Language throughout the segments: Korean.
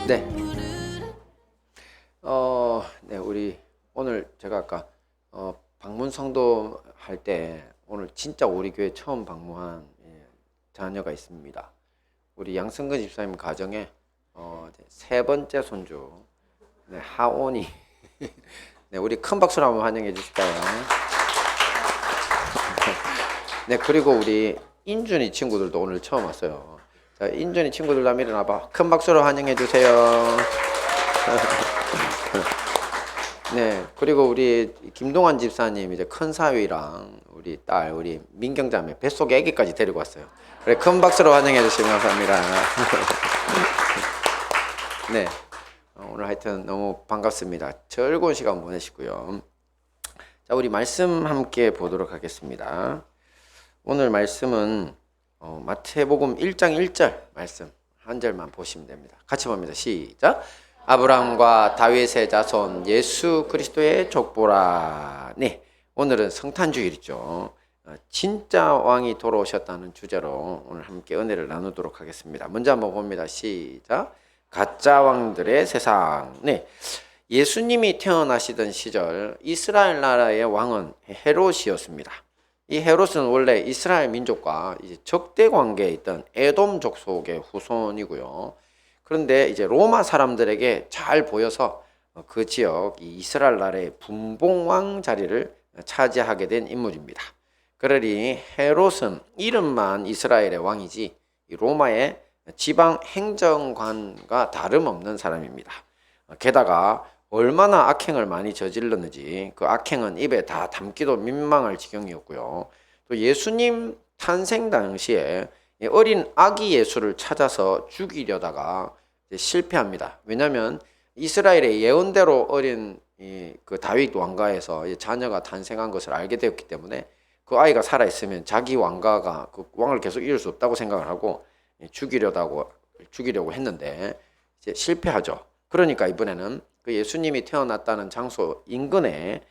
네. 네, 우리 오늘 제가 아까 방문 성도 할 때 오늘 진짜 우리 교회 처음 방문한 자녀가 있습니다. 우리 양승근 집사님 가정에 세 번째 손주, 네, 하온이. 네, 우리 큰 박수로 한번 환영해 주실까요? 네, 그리고 우리 인준이 친구들도 오늘 처음 왔어요. 자, 인준이 친구들 다 일어나봐. 큰 박수로 환영해 주세요. 네, 그리고 우리 김동환 집사님 이제 큰 사위랑 우리 딸, 우리 민경자매 뱃속에 아기까지 데리고 왔어요. 그래, 큰 박수로 환영해 주시면 감사합니다. 네, 오늘 하여튼 너무 반갑습니다. 즐거운 시간 보내시고요. 자, 우리 말씀 함께 보도록 하겠습니다. 오늘 말씀은 마태복음 1장 1절 말씀 한 절만 보시면 됩니다. 같이 봅니다. 시작. 아브라함과 다윗의 자손 예수 그리스도의 족보라. 네, 오늘은 성탄주일이죠. 진짜 왕이 돌아오셨다는 주제로 오늘 함께 은혜를 나누도록 하겠습니다. 먼저 한번 봅니다. 시작. 가짜 왕들의 세상. 네, 예수님이 태어나시던 시절 이스라엘 나라의 왕은 헤롯이었습니다. 이 헤롯은 원래 이스라엘 민족과 이제 적대 관계에 있던 에돔 족속의 후손이고요. 그런데 이제 로마 사람들에게 잘 보여서 그 지역 이 이스라엘 나라의 분봉왕 자리를 차지하게 된 인물입니다. 그러니 헤롯은 이름만 이스라엘의 왕이지 로마의 지방 행정관과 다름없는 사람입니다. 게다가 얼마나 악행을 많이 저질렀는지 그 악행은 입에 다 담기도 민망할 지경이었고요. 또 예수님 탄생 당시에 어린 아기 예수를 찾아서 죽이려다가 실패합니다. 왜냐하면 이스라엘의 예언대로 어린 그 다윗 왕가에서 자녀가 탄생한 것을 알게 되었기 때문에 그 아이가 살아 있으면 자기 왕가가 그 왕을 계속 이을 수 없다고 생각을 하고 죽이려고 했는데 이제 실패하죠. 그러니까 이번에는 그 예수님이 태어났다는 장소 인근에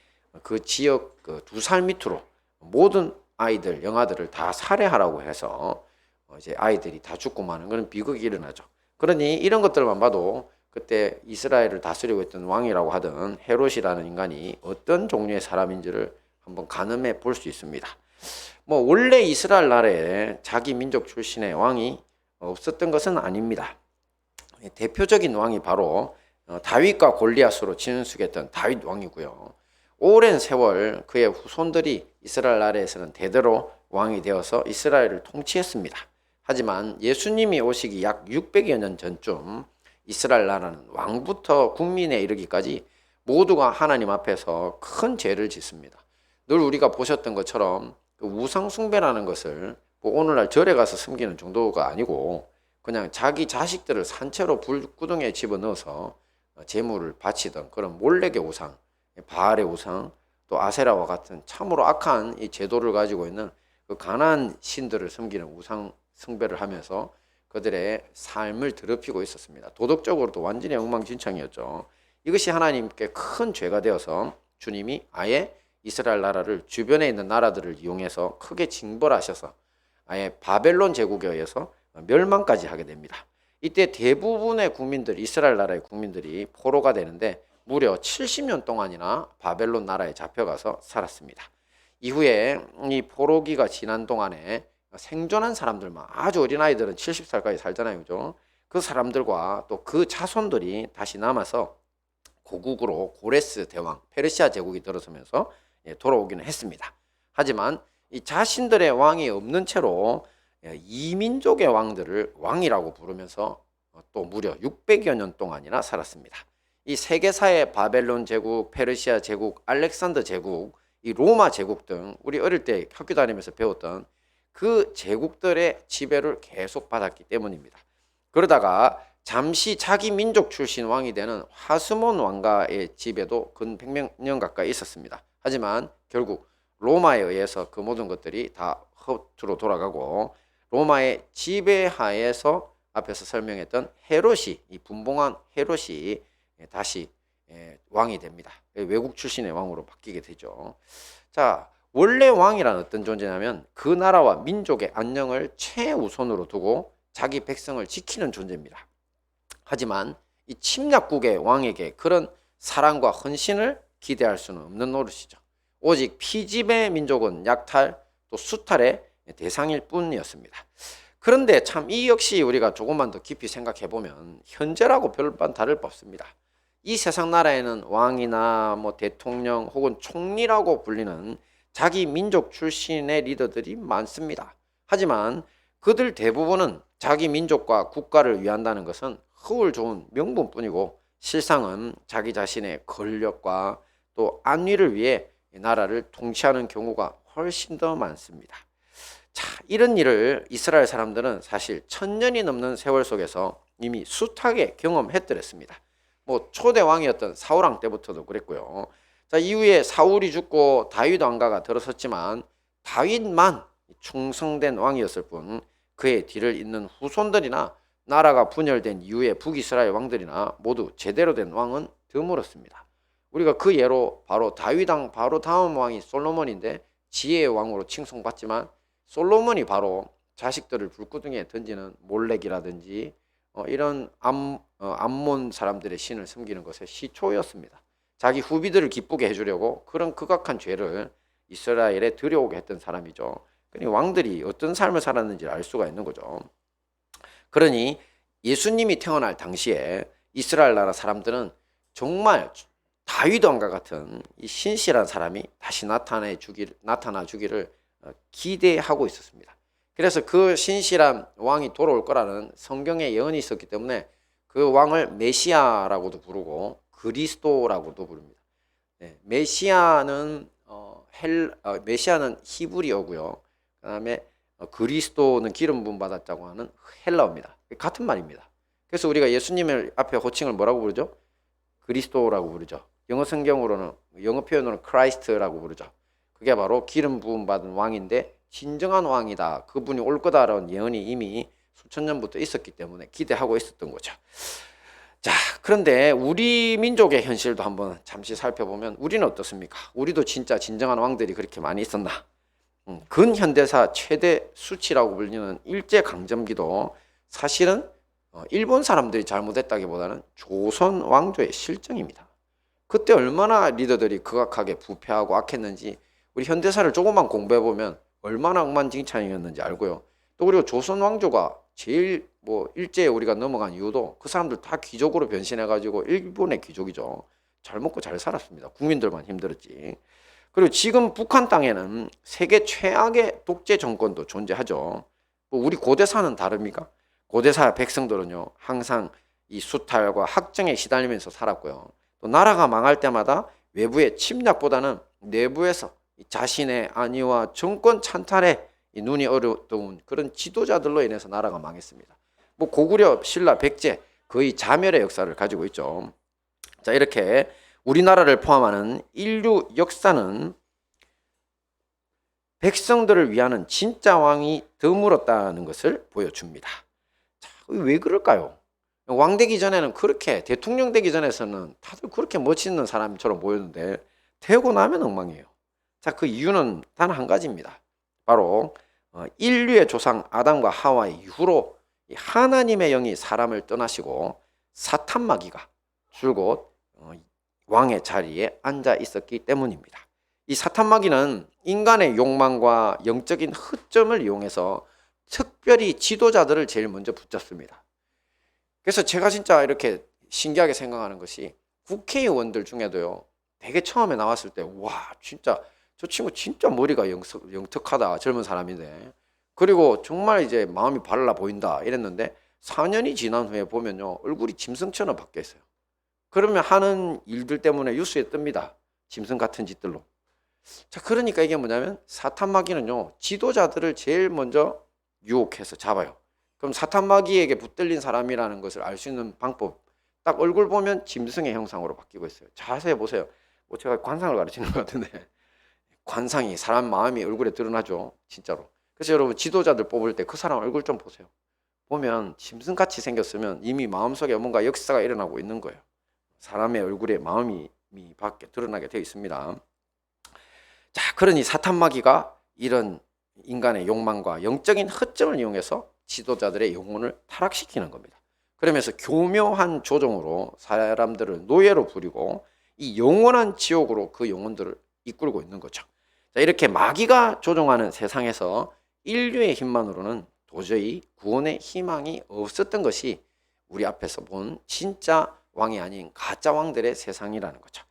그 지역 그 2살 밑으로 모든 아이들, 영아들을 다 살해하라고 해서 이제 아이들이 다 죽고 마는 그런 비극이 일어나죠. 그러니 이런 것들만 봐도 그때 이스라엘을 다스리고 있던 왕이라고 하던 헤롯이라는 인간이 어떤 종류의 사람인지를 한번 가늠해 볼 수 있습니다. 뭐 원래 이스라엘 나라에 자기 민족 출신의 왕이 없었던 것은 아닙니다. 대표적인 왕이 바로 다윗과 골리앗으로 진수했던 다윗 왕이고요. 오랜 세월 그의 후손들이 이스라엘 나라에서는 대대로 왕이 되어서 이스라엘을 통치했습니다. 하지만 예수님이 오시기 약 600여 년 전쯤 이스라엘 나라는 왕부터 국민에 이르기까지 모두가 하나님 앞에서 큰 죄를 짓습니다. 늘 우리가 보셨던 것처럼 그 우상 숭배라는 것을 뭐 오늘날 절에 가서 섬기는 정도가 아니고 그냥 자기 자식들을 산채로 불구덩이에 집어넣어서 제물을 바치던 그런 몰래의 우상, 바알의 우상, 또 아세라와 같은 참으로 악한 이 제도를 가지고 있는 그 가나안 신들을 섬기는 우상 숭배를 하면서 그들의 삶을 더럽히고 있었습니다. 도덕적으로도 완전히 엉망진창이었죠. 이것이 하나님께 큰 죄가 되어서 주님이 아예 이스라엘 나라를 주변에 있는 나라들을 이용해서 크게 징벌하셔서 아예 바벨론 제국에 의해서 멸망까지 하게 됩니다. 이때 대부분의 국민들, 이스라엘 나라의 국민들이 포로가 되는데 무려 70년 동안이나 바벨론 나라에 잡혀가서 살았습니다. 이후에 이 포로기가 지난 동안에 생존한 사람들만, 아주 어린 아이들은 70살까지 살잖아요, 그죠? 그 사람들과 또 그 자손들이 다시 남아서 고국으로 고레스 대왕, 페르시아 제국이 들어서면서 돌아오기는 했습니다. 하지만 이 자신들의 왕이 없는 채로 이민족의 왕들을 왕이라고 부르면서 또 무려 600여 년 동안이나 살았습니다. 이 세계사의 바벨론 제국, 페르시아 제국, 알렉산더 제국, 이 로마 제국 등 우리 어릴 때 학교 다니면서 배웠던 그 제국들의 지배를 계속 받았기 때문입니다. 그러다가 잠시 자기 민족 출신 왕이 되는 화스몬 왕가의 지배도 근 100년 가까이 있었습니다. 하지만 결국 로마에 의해서 그 모든 것들이 다 허투루 돌아가고 로마의 지배하에서 앞에서 설명했던 헤롯이, 이 분봉한 헤롯이 다시 왕이 됩니다. 외국 출신의 왕으로 바뀌게 되죠. 자, 원래 왕이란 어떤 존재냐면 그 나라와 민족의 안녕을 최우선으로 두고 자기 백성을 지키는 존재입니다. 하지만 이 침략국의 왕에게 그런 사랑과 헌신을 기대할 수는 없는 노릇이죠. 오직 피지배 민족은 약탈 또 수탈의 대상일 뿐이었습니다. 그런데 참 이 역시 우리가 조금만 더 깊이 생각해 보면 현재라고 별반 다를 바 없습니다. 이 세상 나라에는 왕이나 뭐 대통령 혹은 총리라고 불리는 자기 민족 출신의 리더들이 많습니다. 하지만 그들 대부분은 자기 민족과 국가를 위한다는 것은 허울 좋은 명분뿐이고 실상은 자기 자신의 권력과 또 안위를 위해 나라를 통치하는 경우가 훨씬 더 많습니다. 자, 이런 일을 이스라엘 사람들은 사실 1000년이 넘는 세월 속에서 이미 숱하게 경험했더랬습니다. 뭐 초대 왕이었던 사울 왕 때부터도 그랬고요. 자, 이후에 사울이 죽고 다윗 왕가가 들어섰지만 다윗만 충성된 왕이었을 뿐 그의 뒤를 잇는 후손들이나 나라가 분열된 이후에 북이스라엘 왕들이나 모두 제대로 된 왕은 드물었습니다. 우리가 그 예로 바로 다윗 왕 바로 다음 왕이 솔로몬인데 지혜의 왕으로 칭송받지만 솔로몬이 바로 자식들을 불구덩이에 던지는 몰렉이라든지 이런 암몬 사람들의 신을 섬기는 것의 시초였습니다. 자기 후비들을 기쁘게 해주려고 그런 극악한 죄를 이스라엘에 들여오게 했던 사람이죠. 그러니 왕들이 어떤 삶을 살았는지 알 수가 있는 거죠. 그러니 예수님이 태어날 당시에 이스라엘 나라 사람들은 정말 다윗 왕과 같은 이 신실한 사람이 다시 나타나 주기를 기대하고 있었습니다. 그래서 그 신실한 왕이 돌아올 거라는 성경의 예언이 있었기 때문에 그 왕을 메시아라고도 부르고 그리스도라고도 부릅니다. 네, 메시아는 히브리어고요. 그다음에 그리스도는 기름 부음 받았다고 하는 헬라어입니다. 같은 말입니다. 그래서 우리가 예수님을 앞에 호칭을 뭐라고 부르죠? 그리스도라고 부르죠. 영어 성경으로는 영어 표현으로는 크라이스트라고 부르죠. 그게 바로 기름 부음 받은 왕인데 진정한 왕이다. 그분이 올 거다라는 예언이 이미 수천 년부터 있었기 때문에 기대하고 있었던 거죠. 자, 그런데 우리 민족의 현실도 한번 잠시 살펴보면 우리는 어떻습니까? 우리도 진짜 진정한 왕들이 그렇게 많이 있었나? 근현대사 최대 수치라고 불리는 일제강점기도 사실은 일본 사람들이 잘못했다기보다는 조선 왕조의 실정입니다. 그때 얼마나 리더들이 극악하게 부패하고 악했는지 우리 현대사를 조금만 공부해보면 얼마나 엉망진창이었는지 알고요. 또 그리고 조선 왕조가 제일 일제에 우리가 넘어간 이유도 그 사람들 다 귀족으로 변신해가지고 일본의 귀족이죠. 잘 먹고 잘 살았습니다. 국민들만 힘들었지. 그리고 지금 북한 땅에는 세계 최악의 독재 정권도 존재하죠. 우리 고대사는 다릅니까? 고대사 백성들은요 항상 이 수탈과 학정에 시달리면서 살았고요. 또 나라가 망할 때마다 외부의 침략보다는 내부에서 자신의 안위와 정권 찬탈에 눈이 어두운 그런 지도자들로 인해서 나라가 망했습니다. 고구려, 신라, 백제 거의 자멸의 역사를 가지고 있죠. 자, 이렇게 우리나라를 포함하는 인류 역사는 백성들을 위하는 진짜 왕이 드물었다는 것을 보여줍니다. 자, 왜 그럴까요? 왕 되기 전에는 그렇게 대통령 되기 전에서는 다들 그렇게 멋있는 사람처럼 보였는데 되고 나면 엉망이에요. 자, 그 이유는 단 한 가지입니다. 바로 인류의 조상 아담과 하와 이후로 하나님의 영이 사람을 떠나시고 사탄 마귀가 줄곧 왕의 자리에 앉아 있었기 때문입니다. 이 사탄 마귀는 인간의 욕망과 영적인 허점을 이용해서 특별히 지도자들을 제일 먼저 붙잡습니다. 그래서 제가 진짜 이렇게 신기하게 생각하는 것이 국회의원들 중에도요 되게 처음에 나왔을 때 와 진짜 저 친구 진짜 머리가 영특하다 젊은 사람인데 그리고 정말 이제 마음이 발라 보인다 이랬는데 4년이 지난 후에 보면요 얼굴이 짐승처럼 바뀌어 있어요. 그러면 하는 일들 때문에 뉴스에 뜹니다. 짐승 같은 짓들로. 자, 그러니까 이게 뭐냐면 사탄 마귀는요 지도자들을 제일 먼저 유혹해서 잡아요. 그럼 사탄 마귀에게 붙들린 사람이라는 것을 알 수 있는 방법, 딱 얼굴 보면 짐승의 형상으로 바뀌고 있어요. 자세히 보세요. 제가 관상을 가르치는 것 같은데 관상이 사람 마음이 얼굴에 드러나죠. 진짜로. 그래서 여러분 지도자들 뽑을 때 그 사람 얼굴 좀 보세요. 보면 짐승같이 생겼으면 이미 마음속에 뭔가 역사가 일어나고 있는 거예요. 사람의 얼굴에 마음이 밖에 드러나게 되어 있습니다. 자, 그러니 사탄 마귀가 이런 인간의 욕망과 영적인 허점을 이용해서 지도자들의 영혼을 타락시키는 겁니다. 그러면서 교묘한 조종으로 사람들을 노예로 부리고 이 영원한 지옥으로 그 영혼들을 이끌고 있는 거죠. 자, 이렇게 마귀가 조종하는 세상에서 인류의 힘만으로는 도저히 구원의 희망이 없었던 것이 우리 앞에서 본 진짜 왕이 아닌 가짜 왕들의 세상이라는 거죠.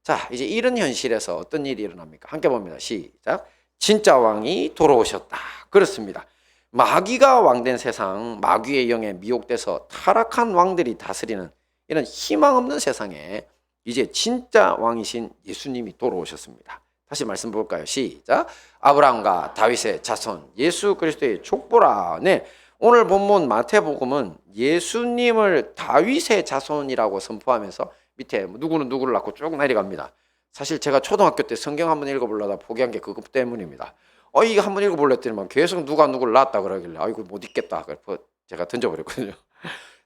자, 이제 이런 현실에서 어떤 일이 일어납니까? 함께 봅니다. 시작. 진짜 왕이 돌아오셨다. 그렇습니다. 마귀가 왕된 세상, 마귀의 영에 미혹돼서 타락한 왕들이 다스리는 이런 희망 없는 세상에 이제 진짜 왕이신 예수님이 돌아오셨습니다. 다시 말씀 볼까요? 시작. 아브라함과 다윗의 자손 예수 그리스도의 족보라. 네, 오늘 본문 마태복음은 예수님을 다윗의 자손이라고 선포하면서 밑에 누구는 누구를 낳고 쭉 내려갑니다. 사실 제가 초등학교 때 성경 한번 읽어보려다 포기한 게 그것 때문입니다. 이거 한번 읽어볼래 했더니 계속 누가 누구를 낳았다 그러길래 아이고 못 읽겠다. 그래서 제가 던져버렸거든요.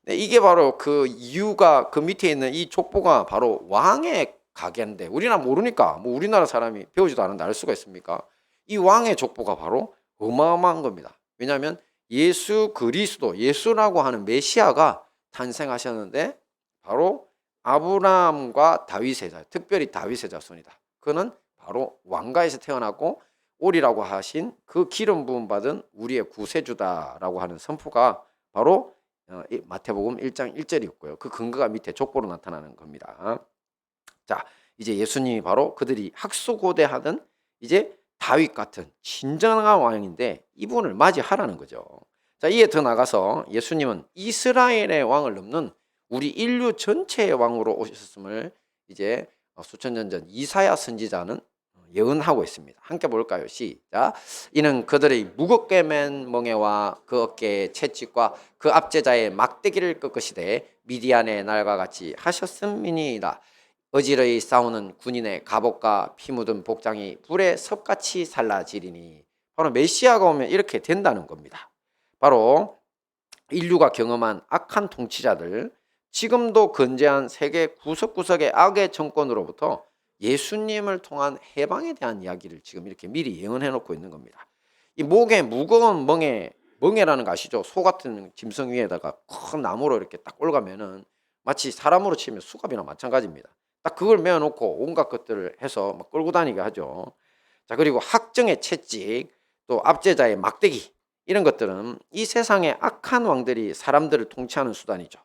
네, 이게 바로 그 이유가 그 밑에 있는 이 족보가 바로 왕의 가계인데 우리나라 모르니까 뭐 우리나라 사람이 배우지도 않은데 알 수가 있습니까? 이 왕의 족보가 바로 어마어마한 겁니다. 왜냐하면 예수 그리스도, 예수라고 하는 메시아가 탄생하셨는데 바로 아브라함과 다윗의 자, 특별히 다윗의 자손이다. 그는 바로 왕가에서 태어나고 오리라고 하신 그 기름 부음 받은 우리의 구세주다라고 하는 선포가 바로 마태복음 1장 1절이었고요. 그 근거가 밑에 족보로 나타나는 겁니다. 자, 이제 예수님이 바로 그들이 학수고대하던 이제 다윗 같은 진정한 왕인데 이분을 맞이하라는 거죠. 자, 이에 더 나가서 예수님은 이스라엘의 왕을 넘는 우리 인류 전체의 왕으로 오셨음을 이제 수천 년 전 이사야 선지자는 예언하고 있습니다. 함께 볼까요? 시작. 이는 그들의 무겁게 맨 멍에와 그 어깨의 채찍과 그 압제자의 막대기를 꺾으시되 미디안의 날과 같이 하셨음이니이다. 어지러이 싸우는 군인의 갑옷과 피 묻은 복장이 불에 섭같이 살라지리니. 바로 메시아가 오면 이렇게 된다는 겁니다. 바로 인류가 경험한 악한 통치자들, 지금도 건재한 세계 구석구석의 악의 정권으로부터 예수님을 통한 해방에 대한 이야기를 지금 이렇게 미리 예언해 놓고 있는 겁니다. 이 목에 무거운 멍에라는 거 아시죠? 소 같은 짐승 위에다가 큰 나무로 이렇게 딱 올가면은 마치 사람으로 치면 수갑이나 마찬가지입니다. 딱 그걸 메어놓고 온갖 것들을 해서 막 끌고 다니게 하죠. 자, 그리고 학정의 채찍, 또 압제자의 막대기, 이런 것들은 이 세상의 악한 왕들이 사람들을 통치하는 수단이죠.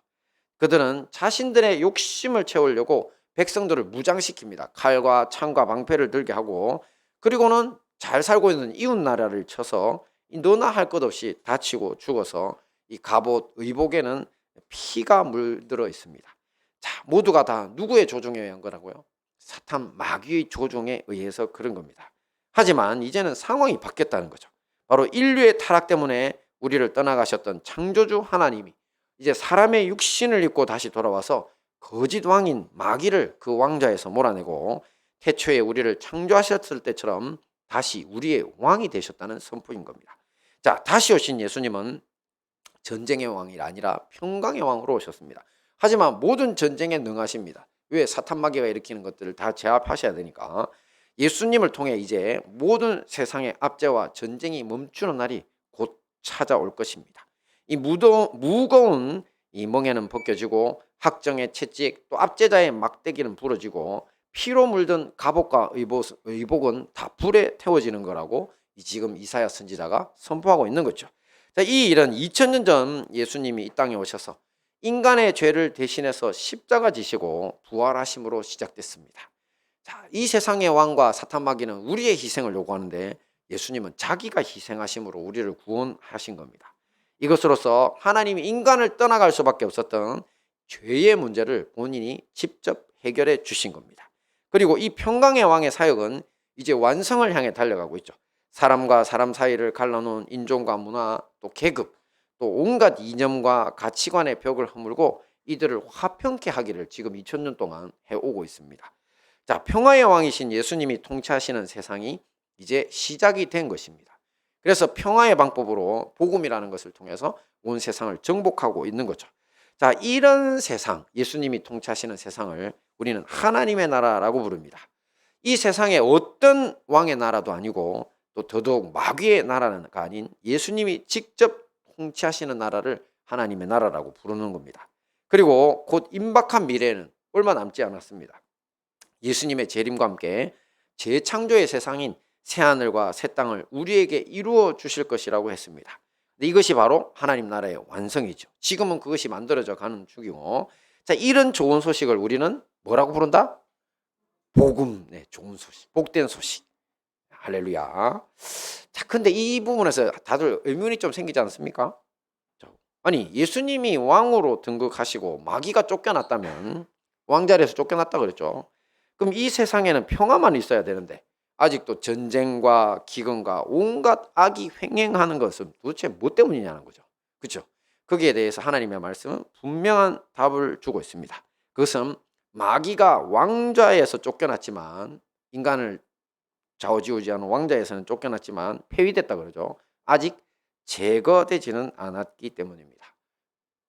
그들은 자신들의 욕심을 채우려고 백성들을 무장시킵니다. 칼과 창과 방패를 들게 하고, 그리고는 잘 살고 있는 이웃 나라를 쳐서 너나 할 것 없이 다치고 죽어서 이 갑옷, 의복에는 피가 물들어 있습니다. 자, 모두가 다 누구의 조종에 의한 거라고요? 사탄 마귀의 조종에 의해서 그런 겁니다. 하지만 이제는 상황이 바뀌었다는 거죠. 바로 인류의 타락 때문에 우리를 떠나가셨던 창조주 하나님이 이제 사람의 육신을 입고 다시 돌아와서 거짓 왕인 마귀를 그 왕좌에서 몰아내고 태초에 우리를 창조하셨을 때처럼 다시 우리의 왕이 되셨다는 선포인 겁니다. 자, 다시 오신 예수님은 전쟁의 왕이 아니라 평강의 왕으로 오셨습니다. 하지만 모든 전쟁에 능하십니다. 왜? 사탄 마귀가 일으키는 것들을 다 제압하셔야 되니까. 예수님을 통해 이제 모든 세상의 압제와 전쟁이 멈추는 날이 곧 찾아올 것입니다. 이 무거운 이 멍에는 벗겨지고 학정의 채찍, 또 압제자의 막대기는 부러지고 피로 물든 갑옷과 의복은 다 불에 태워지는 거라고 지금 이사야 선지자가 선포하고 있는 거죠. 자, 이 일은 2000년 전 예수님이 이 땅에 오셔서 인간의 죄를 대신해서 십자가 지시고 부활하심으로 시작됐습니다. 자, 이 세상의 왕과 사탄 마귀는 우리의 희생을 요구하는데 예수님은 자기가 희생하심으로 우리를 구원하신 겁니다. 이것으로서 하나님이 인간을 떠나갈 수밖에 없었던 죄의 문제를 본인이 직접 해결해 주신 겁니다. 그리고 이 평강의 왕의 사역은 이제 완성을 향해 달려가고 있죠. 사람과 사람 사이를 갈라놓은 인종과 문화, 또 계급, 또 온갖 이념과 가치관의 벽을 허물고 이들을 화평케 하기를 지금 2000년 동안 해오고 있습니다. 자, 평화의 왕이신 예수님이 통치하시는 세상이 이제 시작이 된 것입니다. 그래서 평화의 방법으로 복음이라는 것을 통해서 온 세상을 정복하고 있는 거죠. 자, 이런 세상, 예수님이 통치하시는 세상을 우리는 하나님의 나라라고 부릅니다. 이 세상에 어떤 왕의 나라도 아니고 또 더더욱 마귀의 나라가 아닌 예수님이 직접 통치하시는 나라를 하나님의 나라라고 부르는 겁니다. 그리고 곧 임박한 미래에는 얼마 남지 않았습니다. 예수님의 재림과 함께 재창조의 세상인 새하늘과 새 땅을 우리에게 이루어 주실 것이라고 했습니다. 이것이 바로 하나님 나라의 완성이죠. 지금은 그것이 만들어져 가는 중이고, 자, 이런 좋은 소식을 우리는 뭐라고 부른다? 복음, 네, 좋은 소식, 복된 소식. 할렐루야. 자, 근데 이 부분에서 다들 의문이 좀 생기지 않습니까? 아니, 예수님이 왕으로 등극하시고 마귀가 쫓겨났다면, 왕자리에서 쫓겨났다 그랬죠. 그럼 이 세상에는 평화만 있어야 되는데 아직도 전쟁과 기근과 온갖 악이 횡행하는 것은 도대체 뭐 때문이냐는 거죠. 그렇죠? 거기에 대해서 하나님의 말씀은 분명한 답을 주고 있습니다. 그것은 마귀가 왕좌에서 쫓겨났지만, 인간을 좌우지우지하는 왕좌에서는 쫓겨났지만 폐위됐다 그러죠. 아직 제거되지는 않았기 때문입니다.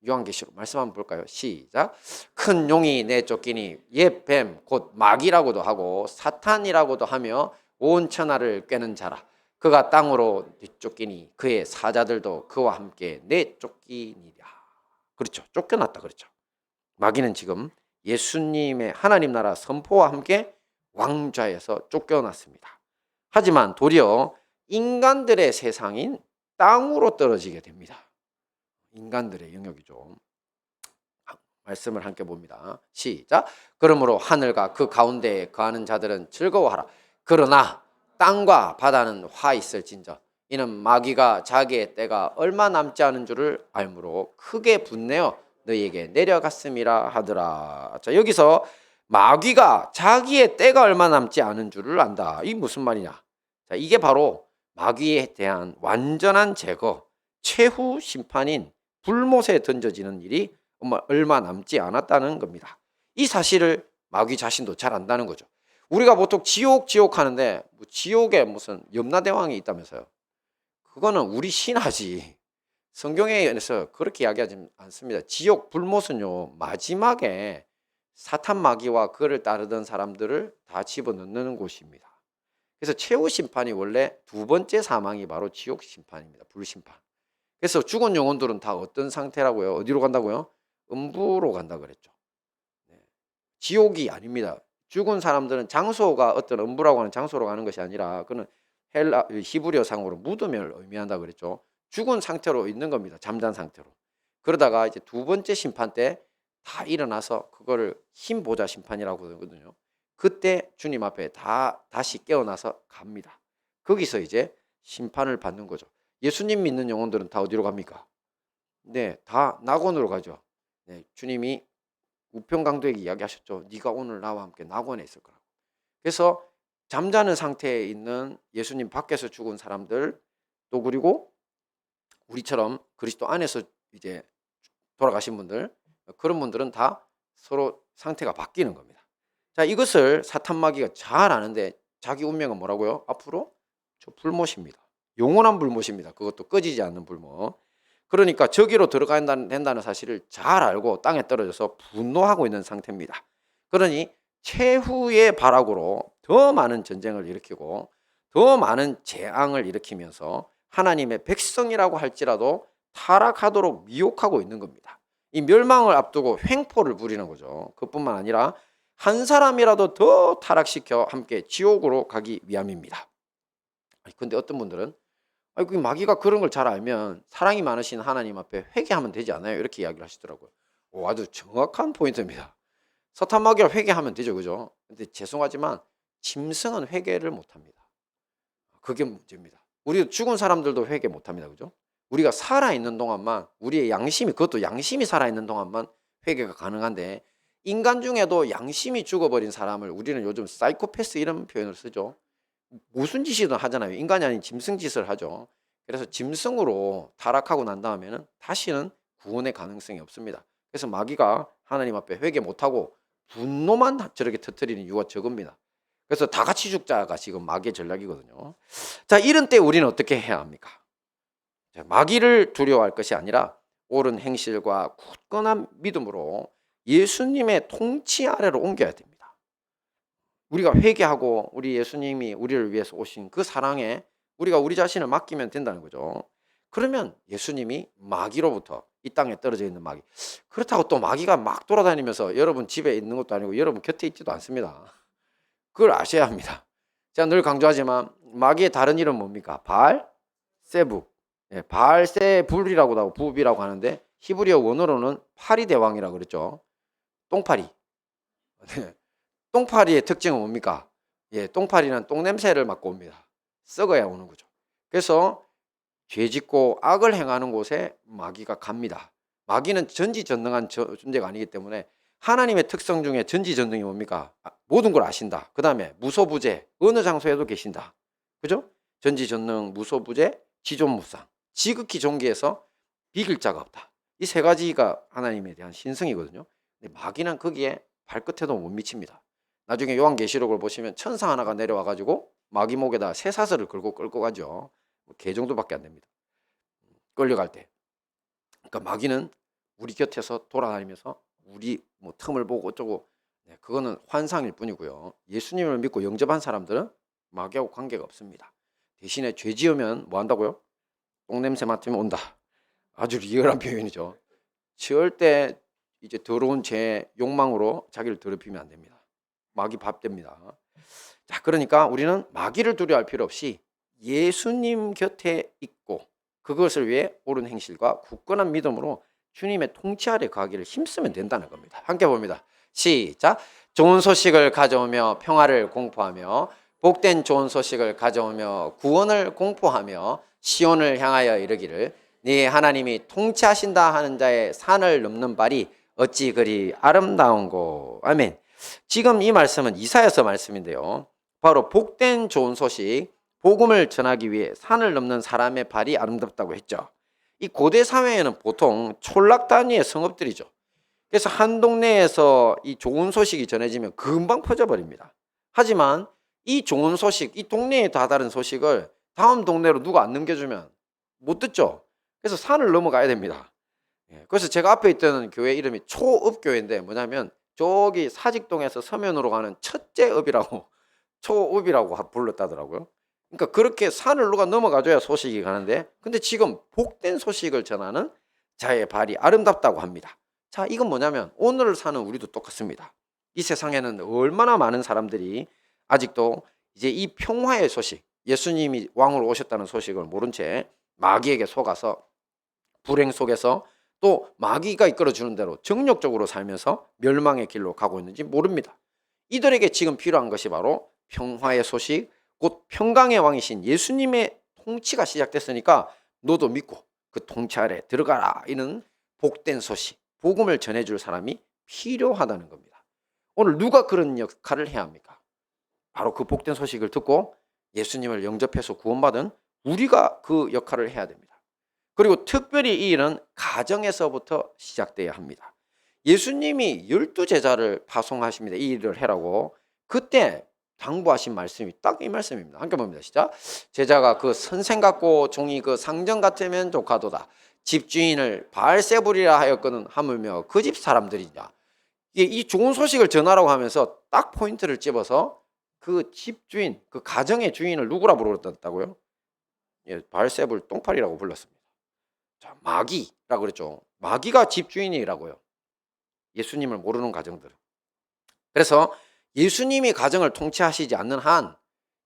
요한계시록 말씀 한번 볼까요? 시작. 큰 용이 내쫓기니 옛 뱀 곧 마귀라고도 하고 사탄이라고도 하며 온 천하를 꿰는 자라. 그가 땅으로 내쫓기니 그의 사자들도 그와 함께 내쫓기니라. 그렇죠. 쫓겨났다 그렇죠. 마귀는 지금 예수님의 하나님 나라 선포와 함께 왕좌에서 쫓겨났습니다. 하지만 도리어 인간들의 세상인 땅으로 떨어지게 됩니다. 인간들의 영역이죠. 말씀을 함께 봅니다. 시작. 그러므로 하늘과 그 가운데에 거하는 자들은 즐거워하라. 그러나 땅과 바다는 화 있을진저 이는 마귀가 자기의 때가 얼마 남지 않은 줄을 알므로 크게 분내어 너희에게 내려갔음이라 하더라. 자, 여기서 마귀가 자기의 때가 얼마 남지 않은 줄을 안다. 이 무슨 말이냐? 자, 이게 바로 마귀에 대한 완전한 제거, 최후 심판인 불못에 던져지는 일이 얼마 남지 않았다는 겁니다. 이 사실을 마귀 자신도 잘 안다는 거죠. 우리가 보통 지옥 하는데 지옥에 무슨 염라대왕이 있다면서요. 그거는 우리 신하지. 성경에서 그렇게 이야기하지 않습니다. 지옥 불못은요, 마지막에 사탄 마귀와 그를 따르던 사람들을 다 집어넣는 곳입니다. 그래서 최후 심판이 원래 두 번째 사망이 바로 지옥 심판입니다. 불심판. 그래서 죽은 영혼들은 다 어떤 상태라고요? 어디로 간다고요? 음부로 간다 그랬죠. 네. 지옥이 아닙니다. 죽은 사람들은 장소가 어떤 음부라고 하는 장소로 가는 것이 아니라 그는 히브리어상으로 무덤을 의미한다 그랬죠. 죽은 상태로 있는 겁니다. 잠잔 상태로. 그러다가 이제 두 번째 심판 때 다 일어나서 그거를 흰 보좌 심판이라고 그러거든요. 그때 주님 앞에 다시 깨어나서 갑니다. 거기서 이제 심판을 받는 거죠. 예수님 믿는 영혼들은 다 어디로 갑니까? 네, 다 낙원으로 가죠. 네, 주님이 우편강도에게 이야기하셨죠. 네가 오늘 나와 함께 낙원에 있을 거라고. 그래서 잠자는 상태에 있는 예수님 밖에서 죽은 사람들, 또 그리고 우리처럼 그리스도 안에서 이제 돌아가신 분들, 그런 분들은 다 서로 상태가 바뀌는 겁니다. 자, 이것을 사탄 마귀가 잘 아는데 자기 운명은 뭐라고요? 앞으로 저 불못입니다. 영원한 불못입니다. 그것도 꺼지지 않는 불못. 그러니까 저기로 들어가야 된다는 사실을 잘 알고 땅에 떨어져서 분노하고 있는 상태입니다. 그러니 최후의 발악으로 더 많은 전쟁을 일으키고 더 많은 재앙을 일으키면서 하나님의 백성이라고 할지라도 타락하도록 미혹하고 있는 겁니다. 이 멸망을 앞두고 횡포를 부리는 거죠. 그뿐만 아니라 한 사람이라도 더 타락시켜 함께 지옥으로 가기 위함입니다. 근데 어떤 분들은 그 마귀가 그런 걸 잘 알면 사랑이 많으신 하나님 앞에 회개하면 되지 않아요? 이렇게 이야기를 하시더라고요. 아주 정확한 포인트입니다. 사탄 마귀를 회개하면 되죠, 그죠? 근데 죄송하지만 짐승은 회개를 못합니다. 그게 문제입니다. 우리 죽은 사람들도 회개 못합니다, 그죠? 우리가 살아있는 동안만, 우리의 양심이, 그것도 양심이 살아있는 동안만 회개가 가능한데, 인간 중에도 양심이 죽어버린 사람을 우리는 요즘 사이코패스 이런 표현을 쓰죠. 무슨 짓이든 하잖아요. 인간이 아닌 짐승 짓을 하죠. 그래서 짐승으로 타락하고 난 다음에는 다시는 구원의 가능성이 없습니다. 그래서 마귀가 하나님 앞에 회개 못하고 분노만 저렇게 터뜨리는 이유가 저겁니다. 그래서 다 같이 죽자가 지금 마귀의 전략이거든요. 자, 이런 때 우리는 어떻게 해야 합니까? 마귀를 두려워할 것이 아니라 옳은 행실과 굳건한 믿음으로 예수님의 통치 아래로 옮겨야 됩니다. 우리가 회개하고 우리 예수님이 우리를 위해서 오신 그 사랑에 우리가 우리 자신을 맡기면 된다는 거죠. 그러면 예수님이 마귀로부터, 이 땅에 떨어져 있는 마귀, 그렇다고 또 마귀가 막 돌아다니면서 여러분 집에 있는 것도 아니고 여러분 곁에 있지도 않습니다. 그걸 아셔야 합니다. 제가 늘 강조하지만 마귀의 다른 이름 뭡니까? 바알세북. 바알세불이라고도 하고 부비라고 하는데 히브리어 원어로는 파리 대왕이라고 그랬죠. 똥파리. 똥파리의 특징은 뭡니까? 똥파리는 똥냄새를 맡고 옵니다. 썩어야 오는 거죠. 그래서 죄 짓고 악을 행하는 곳에 마귀가 갑니다. 마귀는 전지전능한 존재가 아니기 때문에 하나님의 특성 중에 전지전능이 뭡니까? 모든 걸 아신다. 그 다음에 무소부재, 어느 장소에도 계신다. 그죠? 전지전능, 무소부재, 지존무상. 지극히 존귀해서 비길 자가 없다. 이 세 가지가 하나님에 대한 신성이거든요. 근데 마귀는 거기에 발끝에도 못 미칩니다. 나중에 요한계시록을 보시면 천사 하나가 내려와가지고 마귀 목에다 쇠사슬을 걸고 끌고 가죠. 개 정도밖에 안 됩니다. 끌려갈 때. 그러니까 마귀는 우리 곁에서 돌아다니면서 우리 뭐 틈을 보고 어쩌고, 그거는 환상일 뿐이고요. 예수님을 믿고 영접한 사람들은 마귀하고 관계가 없습니다. 대신에 죄 지으면 뭐 한다고요? 똥냄새 맡으면 온다. 아주 리얼한 표현이죠. 절대 이제 더러운 죄 욕망으로 자기를 더럽히면 안 됩니다. 마귀 밥됩니다. 자, 그러니까 우리는 마귀를 두려워할 필요 없이 예수님 곁에 있고 그것을 위해 옳은 행실과 굳건한 믿음으로 주님의 통치 아래 거하기를 힘쓰면 된다는 겁니다. 함께 봅니다. 시작. 좋은 소식을 가져오며 평화를 공포하며 복된 좋은 소식을 가져오며 구원을 공포하며 시온을 향하여 이르기를 네 하나님이 통치하신다 하는 자의 산을 넘는 발이 어찌 그리 아름다운고. 아멘. 지금 이 말씀은 이사야서 말씀인데요. 바로 복된 좋은 소식, 복음을 전하기 위해 산을 넘는 사람의 발이 아름답다고 했죠. 이 고대 사회에는 보통 촌락 단위의 성읍들이죠. 그래서 한 동네에서 이 좋은 소식이 전해지면 금방 퍼져버립니다. 하지만 이 좋은 소식, 이 동네에 다다른 소식을 다음 동네로 누가 안 넘겨주면 못 듣죠. 그래서 산을 넘어가야 됩니다. 그래서 제가 앞에 있던 교회 이름이 초읍교회인데 뭐냐면 저기 사직동에서 서면으로 가는 첫째 읍이라고 초읍이라고 불렀다더라고요. 그러니까 그렇게 산을 누가 넘어가줘야 소식이 가는데, 근데 지금 복된 소식을 전하는 자의 발이 아름답다고 합니다. 자, 이건 뭐냐면 오늘 사는 우리도 똑같습니다. 이 세상에는 얼마나 많은 사람들이 아직도 이제 이 평화의 소식, 예수님이 왕으로 오셨다는 소식을 모른 채 마귀에게 속아서 불행 속에서 또 마귀가 이끌어주는 대로 정욕적으로 살면서 멸망의 길로 가고 있는지 모릅니다. 이들에게 지금 필요한 것이 바로 평화의 소식, 곧 평강의 왕이신 예수님의 통치가 시작됐으니까 너도 믿고 그 통치 아래 들어가라, 이는 복된 소식, 복음을 전해줄 사람이 필요하다는 겁니다. 오늘 누가 그런 역할을 해야 합니까? 바로 그 복된 소식을 듣고 예수님을 영접해서 구원받은 우리가 그 역할을 해야 됩니다. 그리고 특별히 이 일은 가정에서부터 시작돼야 합니다. 예수님이 12제자를 파송하십니다. 이 일을 해라고. 그때 당부하신 말씀이 딱 이 말씀입니다. 함께 봅니다. 시작. 제자가 그 선생 같고 종이 그 상전 같으면 좋가도다. 집주인을 바알세불이라 하였거든 하물며 그 집 사람들이냐. 이 좋은 소식을 전하라고 하면서 딱 포인트를 집어서 그 집주인, 그 가정의 주인을 누구라 부르었다고요? 바알세불 똥파리라고 불렀습니다. 자, 마귀라고 그랬죠. 마귀가 집주인이라고요. 예수님을 모르는 가정들은. 그래서 예수님이 가정을 통치하시지 않는 한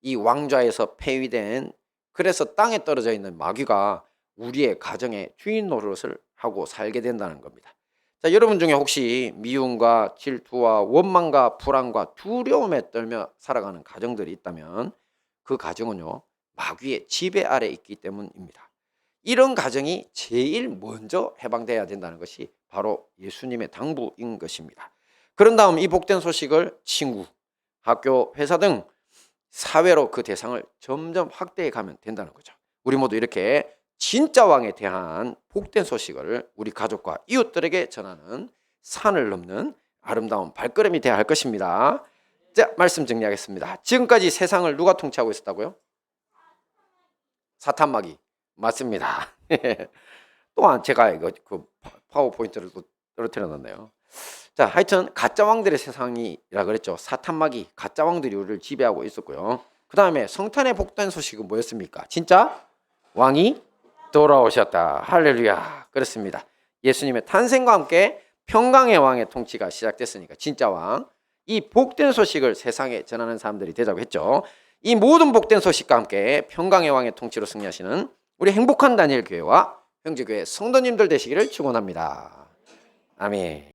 이 왕좌에서 폐위된, 그래서 땅에 떨어져 있는 마귀가 우리의 가정의 주인 노릇을 하고 살게 된다는 겁니다. 자, 여러분 중에 혹시 미움과 질투와 원망과 불안과 두려움에 떨며 살아가는 가정들이 있다면 그 가정은요, 마귀의 지배 아래 있기 때문입니다. 이런 가정이 제일 먼저 해방돼야 된다는 것이 바로 예수님의 당부인 것입니다. 그런 다음 이 복된 소식을 친구, 학교, 회사 등 사회로 그 대상을 점점 확대해 가면 된다는 거죠. 우리 모두 이렇게 진짜 왕에 대한 복된 소식을 우리 가족과 이웃들에게 전하는 산을 넘는 아름다운 발걸음이 되어야 할 것입니다. 자, 말씀 정리하겠습니다. 지금까지 세상을 누가 통치하고 있었다고요? 사탄마귀. 맞습니다. 또한 제가 이거 그 파워포인트를 또 떨어뜨려 놨네요. 자, 하여튼 가짜 왕들의 세상이라 그랬죠. 사탄마귀, 가짜 왕들이 우리를 지배하고 있었고요. 그 다음에 성탄의 복된 소식은 뭐였습니까? 진짜 왕이 돌아오셨다. 할렐루야. 그렇습니다. 예수님의 탄생과 함께 평강의 왕의 통치가 시작됐으니까 진짜 왕, 이 복된 소식을 세상에 전하는 사람들이 되자고 했죠. 이 모든 복된 소식과 함께 평강의 왕의 통치로 승리하시는 우리 행복한 다니엘 교회와 형제교회 성도님들 되시기를 축원합니다. 아멘.